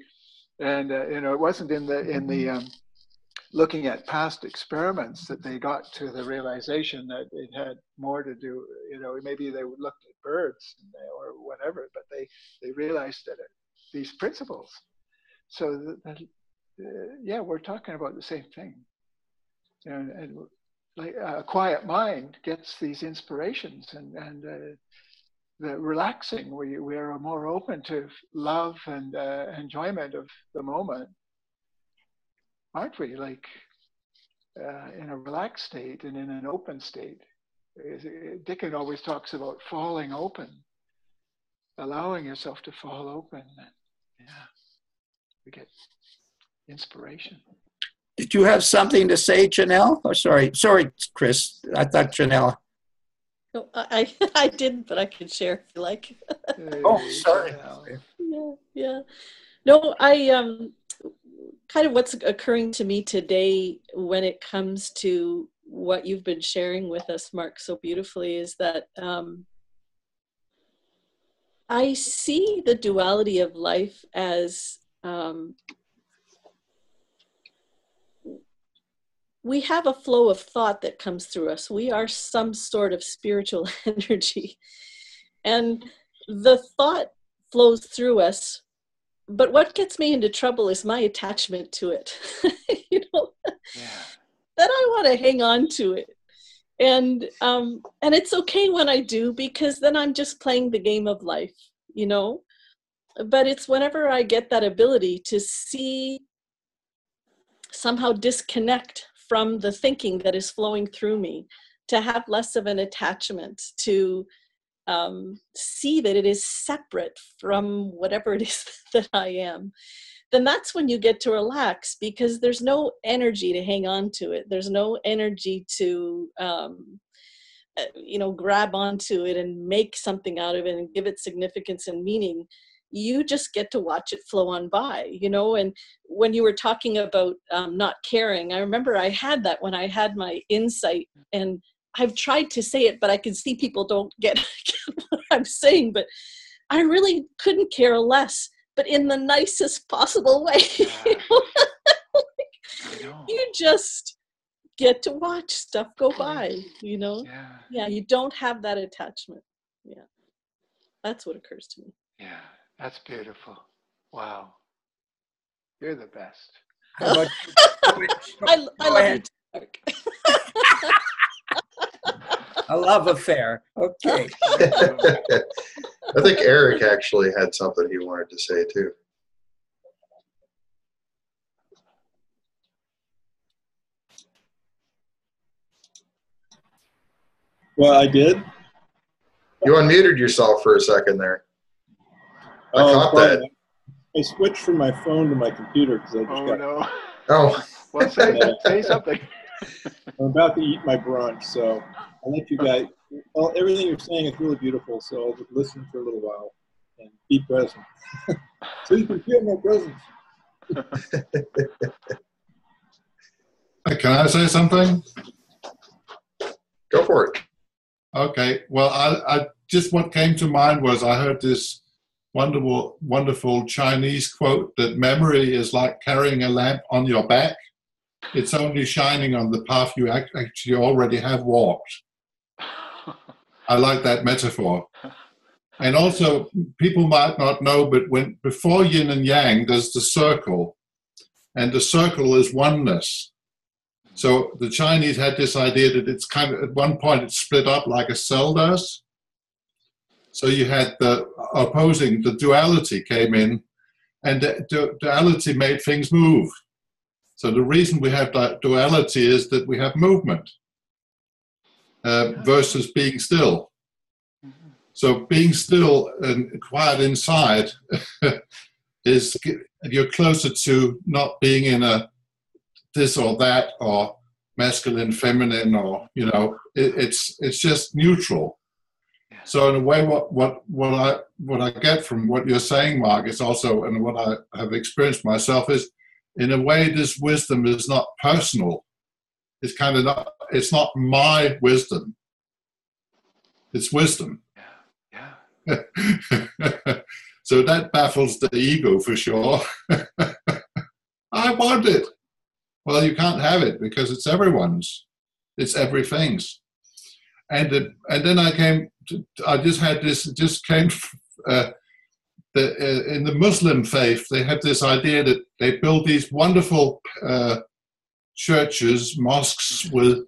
And it wasn't in the looking at past experiments that they got to the realization that it had more to do. Maybe they looked at birds or whatever, but they realized that these principles. So we're talking about the same thing, and like a quiet mind gets these inspirations, and the relaxing, we are more open to love and enjoyment of the moment, aren't we? Like in a relaxed state and in an open state. Dickens always talks about falling open, allowing yourself to fall open. We get inspiration. Did you have something to say, Janelle? Oh, sorry, Chris. I thought Janelle. No, I didn't, but I can share if you like. Oh, sorry. Yeah. No, I kind of what's occurring to me today when it comes to what you've been sharing with us, Mark, so beautifully, is that I see the duality of life as we have a flow of thought that comes through us. We are some sort of spiritual energy. And the thought flows through us. But what gets me into trouble is my attachment to it. That I want to hang on to it. And it's okay when I do, because then I'm just playing the game of life, But it's whenever I get that ability to see, somehow disconnect from the thinking that is flowing through me, to have less of an attachment, to see that it is separate from whatever it is that I am, then that's when you get to relax, because there's no energy to hang on to it. There's no energy to, grab onto it and make something out of it and give it significance and meaning. You just get to watch it flow on by, and when you were talking about not caring, I remember I had that when I had my insight, and I've tried to say it, but I can see people don't get what I'm saying, but I really couldn't care less, but in the nicest possible way. You just get to watch stuff go by, Yeah, you don't have that attachment. Yeah, that's what occurs to me. Yeah, that's beautiful. Wow, you're the best. I love you, Mark. A love affair. Okay. I think Eric actually had something he wanted to say too. Well, I did. You unmuted yourself for a second there. I caught that. I switched from my phone to my computer because I just got. No. Oh. Well, say something. I'm about to eat my brunch, so I'll let you guys. Well, everything you're saying is really beautiful, so I'll just listen for a little while and be present. So you can feel my presence. Can I say something? Go for it. Okay. Well, I just what came to mind was I heard this wonderful Chinese quote that memory is like carrying a lamp on your back. It's only shining on the path you actually already have walked. I like that metaphor. And also, people might not know, but before yin and yang, there's the circle. And the circle is oneness. So the Chinese had this idea that it's kind of, at one point, it's split up like a cell does. So you had the opposing, the duality came in, and the duality made things move. So the reason we have that duality is that we have movement versus being still. So being still and quiet inside is, you're closer to not being in a this or that, or masculine, feminine, or, you know, it's just neutral. So in a way, what I get from what you're saying, Mark, is also, and what I have experienced myself is, in a way, this wisdom is not personal. It's kind of not. It's not my wisdom. It's wisdom. Yeah. So that baffles the ego for sure. I want it. Well, you can't have it because it's everyone's. It's everything's. And then I just had this. It just came. In the Muslim faith, they have this idea that they build these wonderful churches, mosques with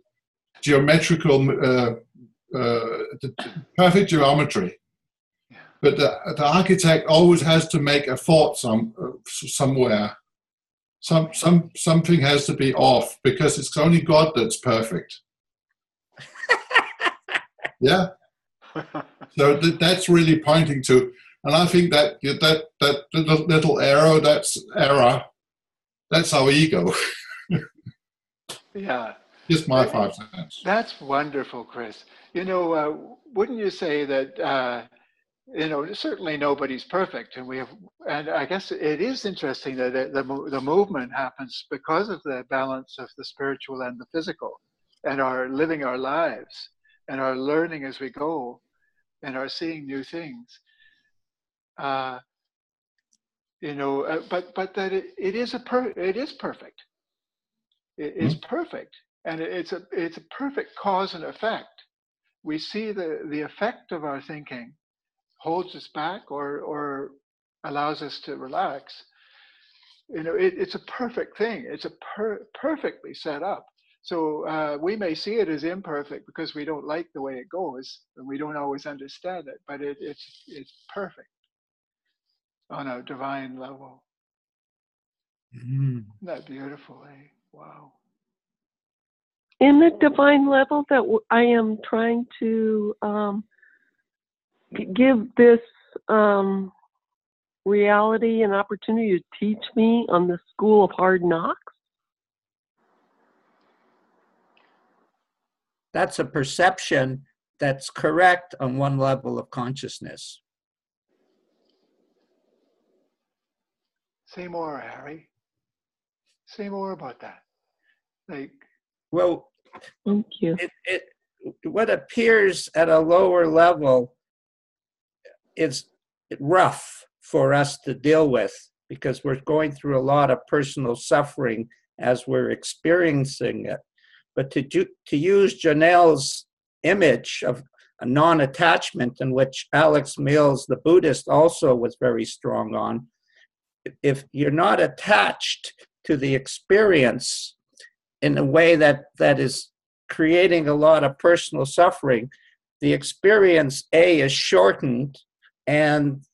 geometrical, perfect geometry. But the architect always has to make a fault somewhere. Something has to be off, because it's only God that's perfect. Yeah. So that's really pointing to, and I think that little arrow, that's error. That's our ego. Yeah. Just my 5 cents. That's wonderful, Chris. You know, wouldn't you say that? You know, certainly nobody's perfect, and I guess it is interesting that the movement happens because of the balance of the spiritual and the physical, and our living our lives, and our learning as we go, and our seeing new things. You know, but that it is perfect. It is perfect, and it's a perfect cause and effect. We see the effect of our thinking holds us back or allows us to relax. You know, it's a perfect thing. It's a perfectly set up. So we may see it as imperfect because we don't like the way it goes, and we don't always understand it. But it's perfect on a divine level. Isn't that beautiful, eh? Wow. In the divine level that I am trying to give this reality an opportunity to teach me on the School of Hard Knocks? That's a perception that's correct on one level of consciousness. Say more, Harry. Say more about that. Like, well, thank you. What appears at a lower level is rough for us to deal with, because we're going through a lot of personal suffering as we're experiencing it. But to use Janelle's image of a non-attachment, in which Alex Mills, the Buddhist, also was very strong on, if you're not attached to the experience in a way that is creating a lot of personal suffering, the experience, A, is shortened, and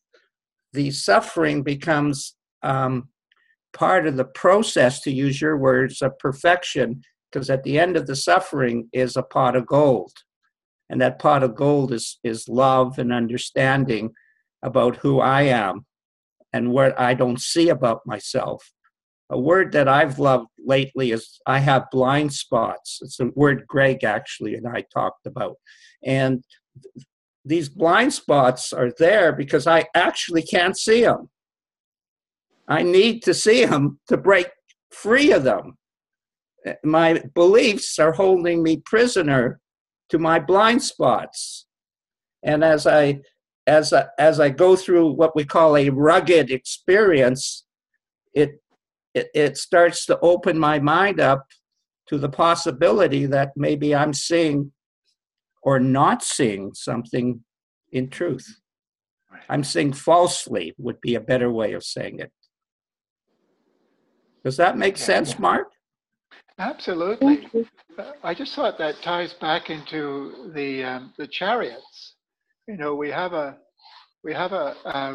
the suffering becomes part of the process, to use your words, of perfection, because at the end of the suffering is a pot of gold. And that pot of gold is love and understanding about who I am and what I don't see about myself. A word that I've loved lately is I have blind spots. It's a word Greg actually and I talked about. And these blind spots are there because I actually can't see them. I need to see them to break free of them. My beliefs are holding me prisoner to my blind spots. And as I as I go through what we call a rugged experience, it starts to open my mind up to the possibility that maybe I'm seeing or not seeing something in truth. I'm seeing falsely would be a better way of saying it. Does that make sense, Mark? Absolutely. I just thought that ties back into the chariots. You know, we have a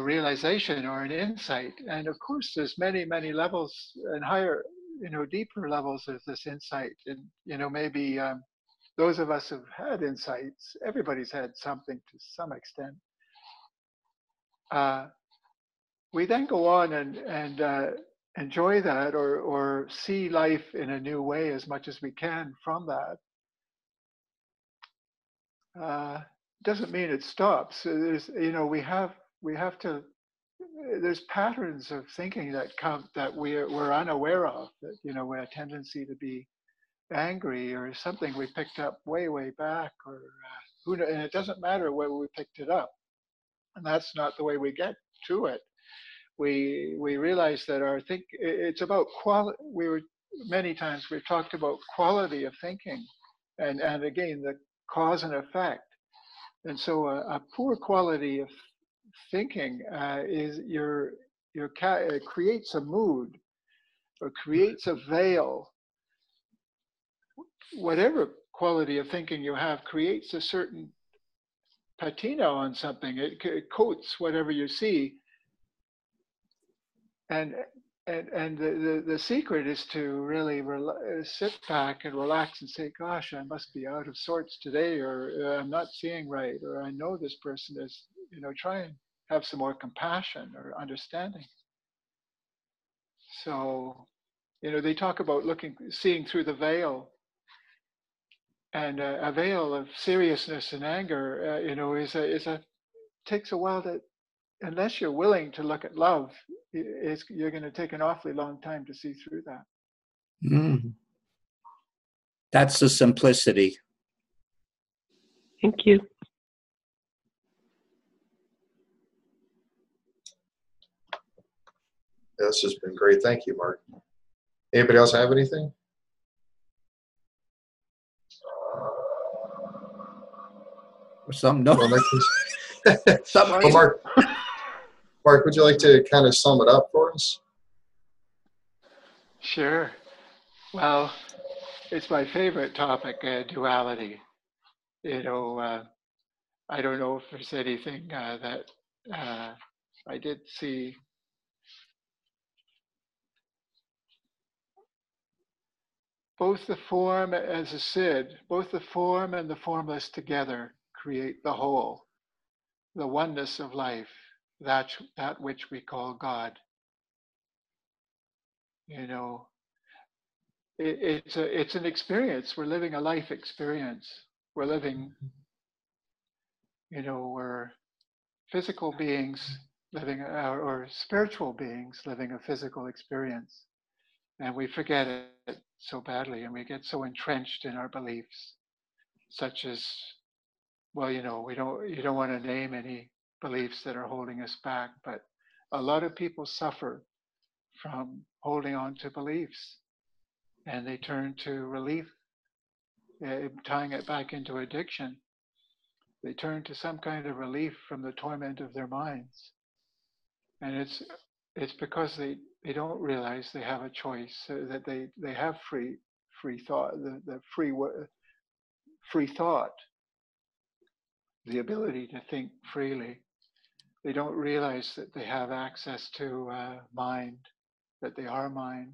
realization or an insight, and of course, there's many levels and higher, you know, deeper levels of this insight. And you know, maybe those of us who've had insights, everybody's had something to some extent. We then go on and enjoy that or see life in a new way as much as we can from that. Doesn't mean it stops. There's, you know, we have to. There's patterns of thinking that come that we're unaware of. That, you know, we're a tendency to be angry or something we picked up way back, or who knows, and it doesn't matter where we picked it up, and that's not the way we get to it. We realize that it's about quality. Many times we've talked about quality of thinking, and again the cause and effect. And so a poor quality of thinking it creates a mood or creates a veil. Whatever quality of thinking you have creates a certain patina on something. It coats whatever you see. And the secret is to really sit back and relax and say, gosh, I must be out of sorts today, or I'm not seeing right, or I know this person is, you know, try and have some more compassion or understanding. So, you know, they talk about seeing through the veil, and a veil of seriousness and anger, you know, takes a while to, unless you're willing to look at love, you're going to take an awfully long time to see through that. Mm. That's the simplicity. Thank you. This has been great. Thank you, Mark. Anybody else have anything? Or something? No. Well, Mark, would you like to kind of sum it up for us? Sure. Well, it's my favorite topic, duality. You know, I don't know if there's anything that I did see. Both the form, as I said, both the form and the formless together create the whole, the oneness of life, that which we call God. You know, it's an experience. We're living a life experience. We're living, you know, we're physical beings living, or spiritual beings living a physical experience. And we forget it so badly, and we get so entrenched in our beliefs, such as, well, you know, you don't want to name any beliefs that are holding us back, but a lot of people suffer from holding on to beliefs, and they turn to relief, tying it back into addiction. They turn to some kind of relief from the torment of their minds, and it's because they don't realize they have a choice, that they have free thought, the free thought, the ability to think freely. They don't realize that they have access to mind, that they are mind.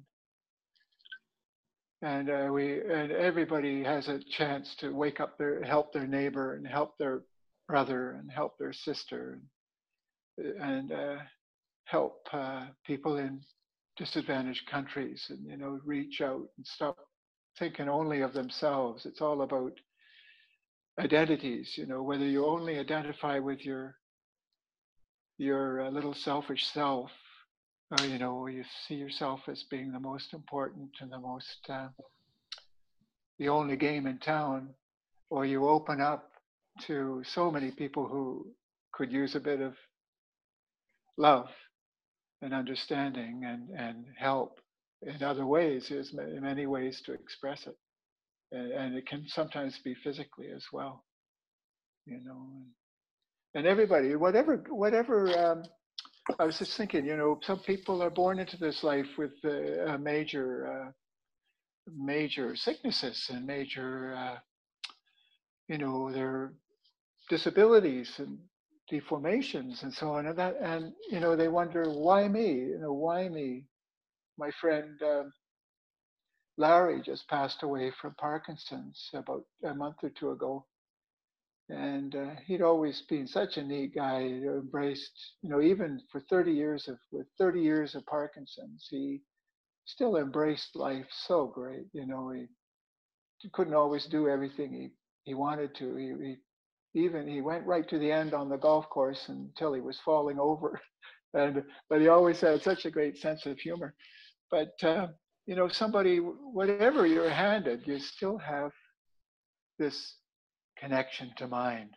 And everybody has a chance to wake up help their neighbor and help their brother and help their sister, and help people in disadvantaged countries, and, you know, reach out and stop thinking only of themselves. It's all about identities, you know, whether you only identify with your little selfish self, or, you know, you see yourself as being the most important and the only game in town, or you open up to so many people who could use a bit of love and understanding and help in other ways. There's many ways to express it. And it can sometimes be physically as well, you know. And everybody, whatever, I was just thinking, you know, some people are born into this life with major sicknesses and major, you know, their disabilities and deformations and so on, and you know, they wonder, why me? You know, why me? My friend Larry just passed away from Parkinson's about a month or two ago, and he'd always been such a neat guy. He embraced, you know, even for 30 years with 30 years of Parkinson's, he still embraced life so great. You know, he couldn't always do everything he wanted to. He went right to the end on the golf course until he was falling over, but he always had such a great sense of humor. But you know, somebody, whatever you're handed, you still have this connection to mind,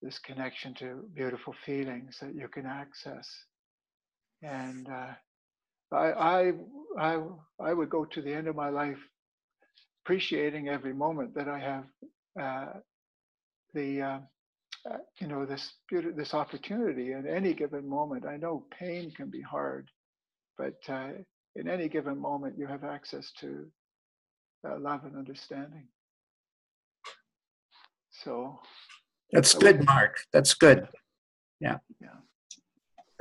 this connection to beautiful feelings that you can access. And I would go to the end of my life appreciating every moment that I have you know, this opportunity at any given moment. I know pain can be hard, but in any given moment, you have access to love and understanding. So that's good, Mark. That's good. Yeah.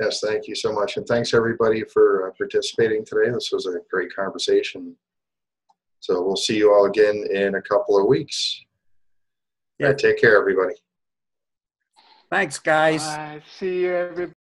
Yes, thank you so much. And thanks everybody for participating today. This was a great conversation. So we'll see you all again in a couple of weeks. Yeah. All right, take care, everybody. Thanks, guys. See you, everybody.